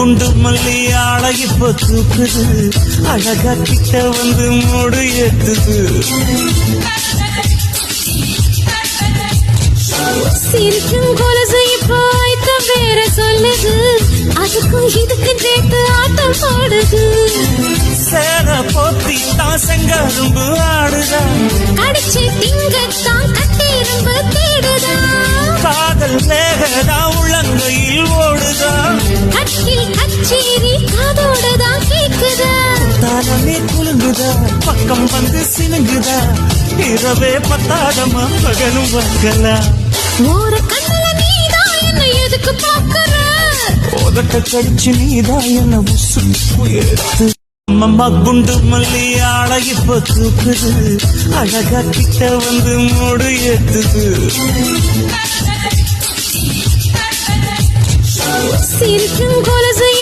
குண்டு மல்லி ஆள இப்ப தூக்குது, அழகா கிட்ட வந்து மூடு ஏத்துது. சிரிக்கும் கொலுசு இப்போ ஐத்த பேர சொல்லுது, அதுக்கும் இதுக்கும் சேர்த்து ஆட்டம் போடுது. சேர போத்தி தான் செங்கரும்பு ஆடுதா, கடிச்சு திங்கத்தான் கட்டிரும்பு தேடுதா. காதல் வேகதா உள்ளங்கையில் ஓடுதா, கட்டில் கச்சேரி காதோடதான் கேக்குதா. தானமே குலுங்குதா, பக்கம் வந்து சினுங்குதா, இரவே பத்தாதமா பகலும் வாங்கலா. ஒரு கண்ணுல நீதான் என்ன எதுக்கு பாக்குற, உதட்ட கடிச்சு நீதான் என்ன உசுப்பு ஏத்து. அம்மம்மா குண்டு மல்லி ஆள இப்ப தூக்குது, அழகா கிட்ட வந்து மூடு ஏத்துது. சிரிக்கும் கொலுசு